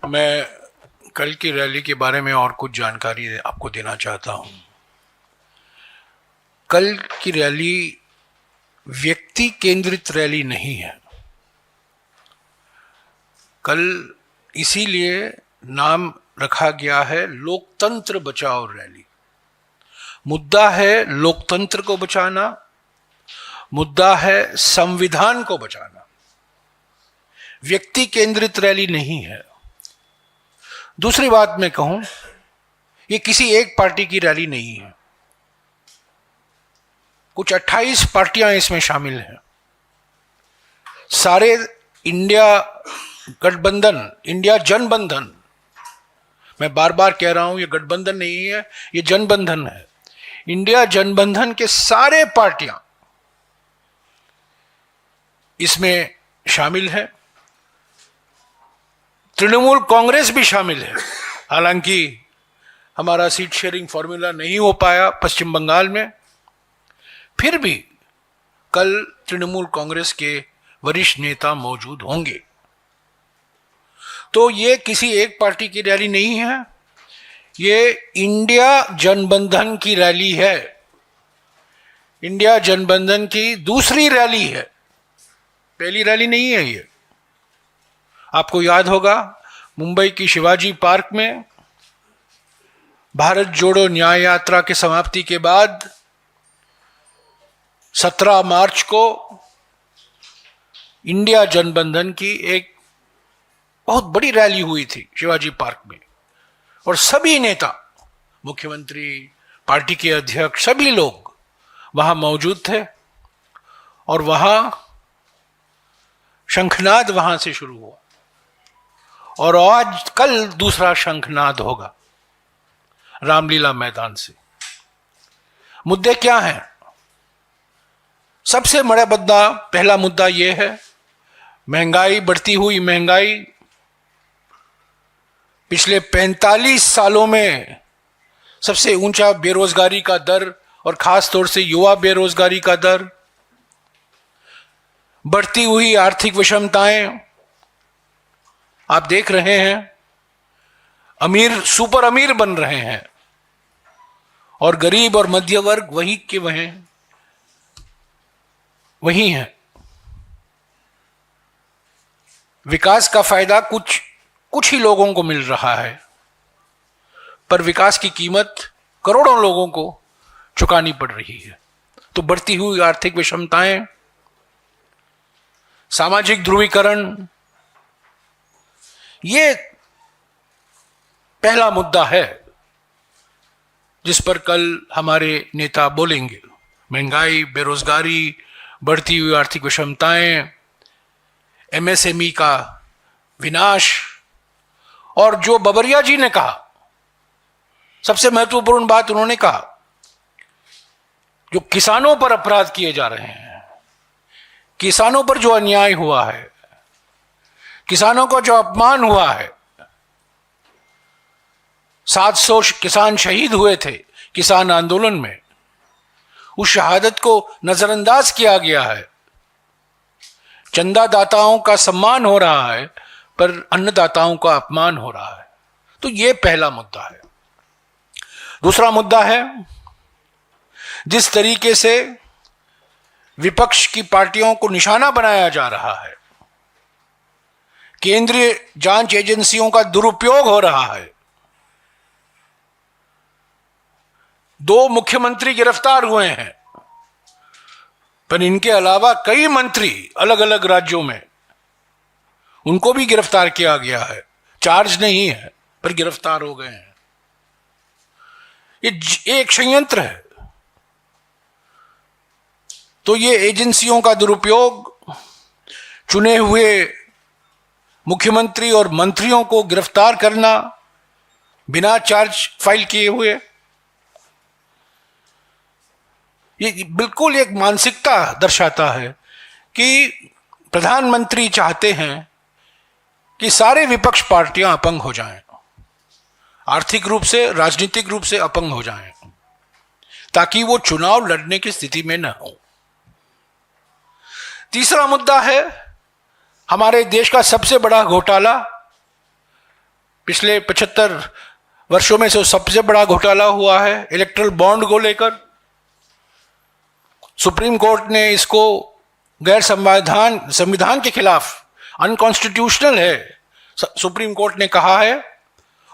मैं कल की रैली के बारे में और कुछ जानकारी आपको देना चाहता हूं। कल की रैली व्यक्ति केंद्रित रैली नहीं है। कल इसीलिए नाम रखा गया है लोकतंत्र बचाओ रैली। मुद्दा है लोकतंत्र को बचाना, मुद्दा है संविधान को बचाना। व्यक्ति केंद्रित रैली नहीं है। दूसरी बात मैं कहूं, ये किसी एक पार्टी की रैली नहीं है। कुछ 28 पार्टियां इसमें शामिल हैं। सारे इंडिया गठबंधन, इंडिया जनबंधन, मैं बार बार कह रहा हूं ये गठबंधन नहीं है, ये जनबंधन है। इंडिया जनबंधन के सारे पार्टियां इसमें शामिल है। तृणमूल कांग्रेस भी शामिल है। हालांकि हमारा सीट शेयरिंग फॉर्मूला नहीं हो पाया पश्चिम बंगाल में, फिर भी कल तृणमूल कांग्रेस के वरिष्ठ नेता मौजूद होंगे। तो ये किसी एक पार्टी की रैली नहीं है, ये इंडिया जनबंधन की रैली है। इंडिया जनबंधन की दूसरी रैली है, पहली रैली नहीं है ये। आपको याद होगा मुंबई की शिवाजी पार्क में भारत जोड़ो न्याय यात्रा की समाप्ति के बाद 17 मार्च को इंडिया जनबंधन की एक बहुत बड़ी रैली हुई थी शिवाजी पार्क में, और सभी नेता, मुख्यमंत्री, पार्टी के अध्यक्ष, सभी लोग वहां मौजूद थे। और वहां शंखनाद वहां से शुरू हुआ, और आज कल दूसरा शंखनाद होगा रामलीला मैदान से। मुद्दे क्या हैं? सबसे बड़ा मुद्दा, पहला मुद्दा यह है महंगाई, बढ़ती हुई महंगाई। पिछले 45 सालों में सबसे ऊंचा बेरोजगारी का दर, और खास तौर से युवा बेरोजगारी का दर। बढ़ती हुई आर्थिक विषमताएं आप देख रहे हैं। अमीर सुपर अमीर बन रहे हैं और गरीब और मध्य वर्ग वही के वही है। विकास का फायदा कुछ ही लोगों को मिल रहा है, पर विकास की कीमत करोड़ों लोगों को चुकानी पड़ रही है। तो बढ़ती हुई आर्थिक विषमताएं, सामाजिक ध्रुवीकरण, ये पहला मुद्दा है जिस पर कल हमारे नेता बोलेंगे। महंगाई, बेरोजगारी, बढ़ती हुई आर्थिक विषमताएं, एमएसएमई का विनाश, और जो बबरिया जी ने कहा, सबसे महत्वपूर्ण बात उन्होंने कहा, जो किसानों पर अपराध किए जा रहे हैं, किसानों पर जो अन्याय हुआ है, किसानों को जो अपमान हुआ है। 700 किसान शहीद हुए थे किसान आंदोलन में, उस शहादत को नजरअंदाज किया गया है। चंदादाताओं का सम्मान हो रहा है, पर अन्नदाताओं का अपमान हो रहा है। तो यह पहला मुद्दा है। दूसरा मुद्दा है जिस तरीके से विपक्ष की पार्टियों को निशाना बनाया जा रहा है, केंद्रीय जांच एजेंसियों का दुरुपयोग हो रहा है। 2 मुख्यमंत्री गिरफ्तार हुए हैं, पर इनके अलावा कई मंत्री अलग अलग राज्यों में, उनको भी गिरफ्तार किया गया है। चार्ज नहीं है, पर गिरफ्तार हो गए हैं। ये एक षड्यंत्र है। तो ये एजेंसियों का दुरुपयोग, चुने हुए मुख्यमंत्री और मंत्रियों को गिरफ्तार करना बिना चार्ज फाइल किए हुए, ये बिल्कुल एक मानसिकता दर्शाता है कि प्रधानमंत्री चाहते हैं कि सारे विपक्ष पार्टियां अपंग हो जाएं, आर्थिक रूप से, राजनीतिक रूप से अपंग हो जाएं, ताकि वो चुनाव लड़ने की स्थिति में न हो। तीसरा मुद्दा है हमारे देश का सबसे बड़ा घोटाला, पिछले 75 वर्षों में से सबसे बड़ा घोटाला हुआ है इलेक्ट्रल बॉन्ड को लेकर। सुप्रीम कोर्ट ने इसको गैर संविधान के खिलाफ, अनकॉन्स्टिट्यूशनल है, सुप्रीम कोर्ट ने कहा है।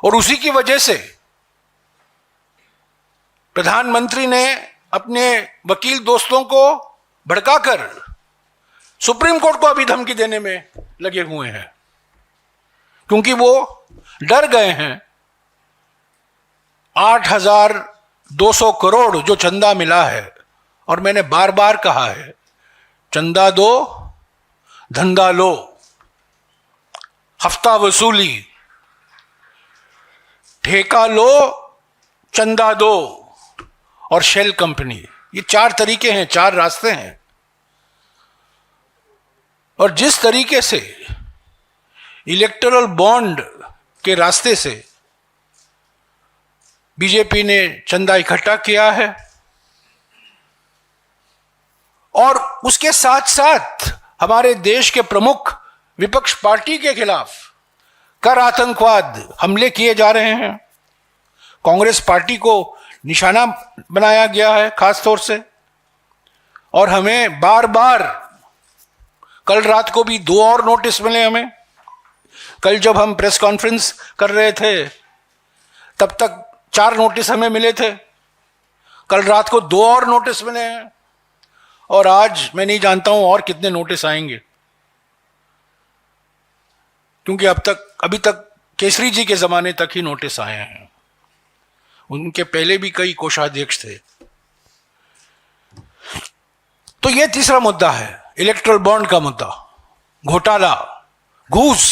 और उसी की वजह से प्रधानमंत्री ने अपने वकील दोस्तों को भड़काकर सुप्रीम कोर्ट को अभी धमकी देने में लगे हुए हैं, क्योंकि वो डर गए हैं 8,200 करोड़ जो चंदा मिला है। और मैंने बार बार कहा है, चंदा दो धंधा लो, हफ्ता वसूली, ठेका लो, चंदा दो और शेल कंपनी, ये 4 तरीके हैं, 4 रास्ते हैं। और जिस तरीके से इलेक्टोरल बॉन्ड के रास्ते से बीजेपी ने चंदा इकट्ठा किया है, और उसके साथ साथ हमारे देश के प्रमुख विपक्ष पार्टी के खिलाफ कर आतंकवाद हमले किए जा रहे हैं। कांग्रेस पार्टी को निशाना बनाया गया है खास तौर से, और हमें बार बार, कल रात को भी 2 और नोटिस मिले हमें। कल जब हम प्रेस कॉन्फ्रेंस कर रहे थे तब तक 4 नोटिस हमें मिले थे, कल रात को 2 और नोटिस मिले हैं, और आज मैं नहीं जानता हूं और कितने नोटिस आएंगे, क्योंकि अभी तक केसरी जी के जमाने तक ही नोटिस आए हैं। उनके पहले भी कई कोषाध्यक्ष थे। तो यह तीसरा मुद्दा है, इलेक्ट्रल बॉन्ड का मुद्दा, घोटाला, घूस।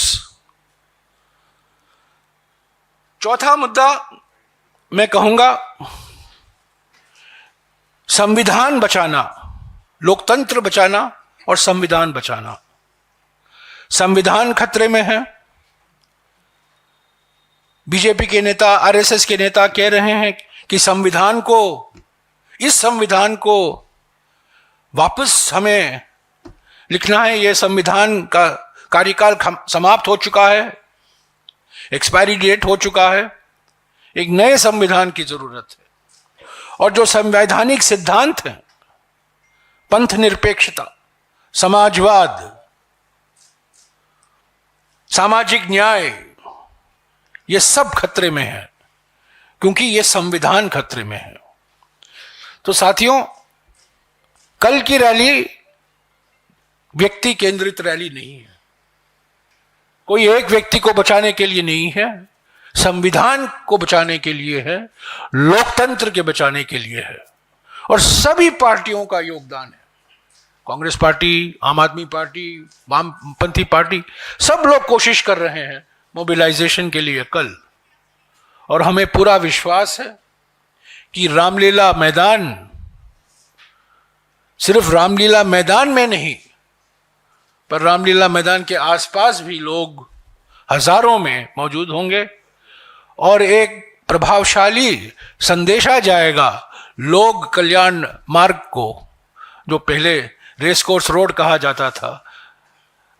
चौथा मुद्दा मैं कहूंगा संविधान बचाना, लोकतंत्र बचाना और संविधान बचाना। संविधान खतरे में है। बीजेपी के नेता, आरएसएस के नेता कह रहे हैं कि इस संविधान को वापस हमें लिखना है, यह संविधान का कार्यकाल समाप्त हो चुका है, एक्सपायरी डेट हो चुका है, एक नए संविधान की जरूरत है। और जो संवैधानिक सिद्धांत हैं, पंथ निरपेक्षता, समाजवाद, सामाजिक न्याय, ये सब खतरे में है, क्योंकि ये संविधान खतरे में है। तो साथियों, कल की रैली व्यक्ति केंद्रित रैली नहीं है, कोई एक व्यक्ति को बचाने के लिए नहीं है, संविधान को बचाने के लिए है, लोकतंत्र के बचाने के लिए है। और सभी पार्टियों का योगदान है, कांग्रेस पार्टी, आम आदमी पार्टी, वामपंथी पार्टी, सब लोग कोशिश कर रहे हैं मोबिलाइजेशन के लिए कल। और हमें पूरा विश्वास है कि रामलीला मैदान, सिर्फ रामलीला मैदान में नहीं, पर रामलीला मैदान के आसपास भी लोग हजारों में मौजूद होंगे, और एक प्रभावशाली संदेशा जाएगा लोक कल्याण मार्ग को, जो पहले रेस कोर्स रोड कहा जाता था,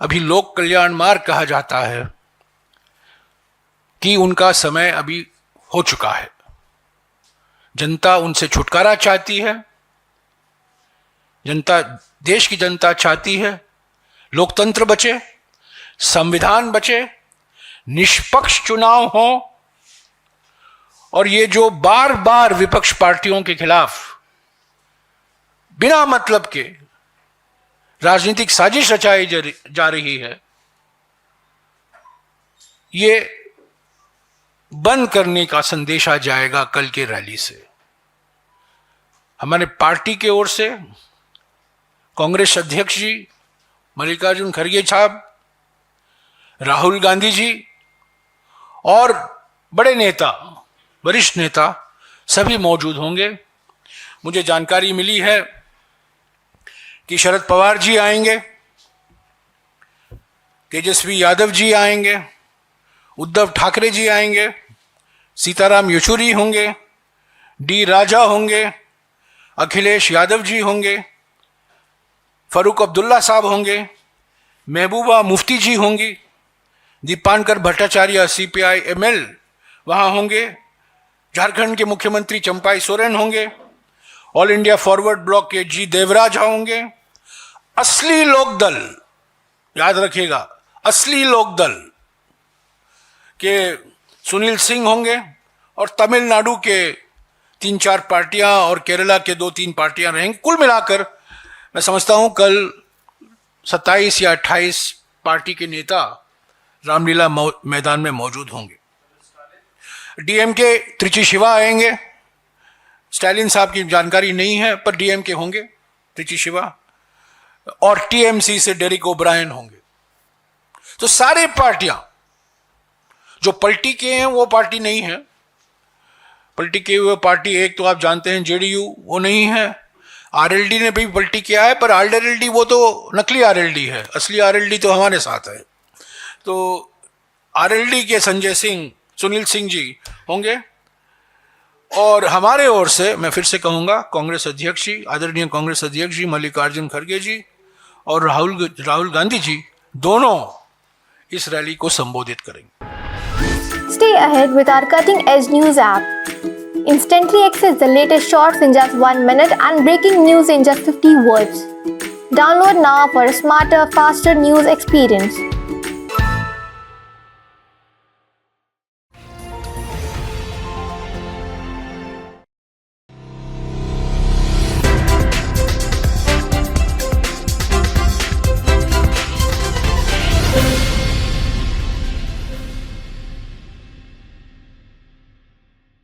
अभी लोक कल्याण मार्ग कहा जाता है, कि उनका समय अभी हो चुका है। जनता उनसे छुटकारा चाहती है, जनता, देश की जनता चाहती है लोकतंत्र बचे, संविधान बचे, निष्पक्ष चुनाव हो, और ये जो बार बार विपक्ष पार्टियों के खिलाफ बिना मतलब के राजनीतिक साजिश रचाई जा रही है, ये बंद करने का संदेश आ जाएगा कल के रैली से। हमारे पार्टी की ओर से कांग्रेस अध्यक्ष जी मल्लिकार्जुन खड़गे साहब, राहुल गांधी जी और बड़े नेता, वरिष्ठ नेता सभी मौजूद होंगे। मुझे जानकारी मिली है कि शरद पवार जी आएंगे, तेजस्वी यादव जी आएंगे, उद्धव ठाकरे जी आएंगे, सीताराम येचुरी होंगे, डी राजा होंगे, अखिलेश यादव जी होंगे, फारूक अब्दुल्ला साहब होंगे, महबूबा मुफ्ती जी होंगी, दीपांकर भट्टाचार्य सीपीआई एमएल वहां होंगे, झारखंड के मुख्यमंत्री चंपाई सोरेन होंगे, ऑल इंडिया फॉरवर्ड ब्लॉक के जी देवराज होंगे, असली लोकदल, याद रखिएगा, असली लोकदल के सुनील सिंह होंगे, और तमिलनाडु के 3-4 पार्टियां और केरला के 2-3 पार्टियां रहेंगी। कुल मिलाकर मैं समझता हूं कल 27 या 28 पार्टी के नेता रामलीला मैदान में मौजूद होंगे। डीएमके त्रिची शिवा आएंगे, स्टालिन साहब की जानकारी नहीं है पर डीएमके होंगे त्रिची शिवा, और टीएमसी से डेरिक ओब्रायन होंगे। तो सारे पार्टियां जो पलटी के हैं वो पार्टी नहीं है, पलटी किए हुए पार्टी एक तो आप जानते हैं जेडीयू, वो नहीं है। आरएलडी ने भी पलटी किया है पर आरएलडी वो तो नकली आरएलडी है, असली आरएलडी तो हमारे साथ है। तो आरएलडी के संजय सिंह, सुनील सिंह जी होंगे, और हमारे ओर से मैं फिर से कहूंगा कांग्रेस अध्यक्ष जी, आदरणीय कांग्रेस अध्यक्ष जी मल्लिकार्जुन खड़गे जी और राहुल गांधी जी दोनों इस रैली को संबोधित करेंगे। Stay ahead with our cutting-edge news app. Instantly access the latest shorts in just 1 minute and breaking news in just 50 words. Download now for a smarter, faster news experience.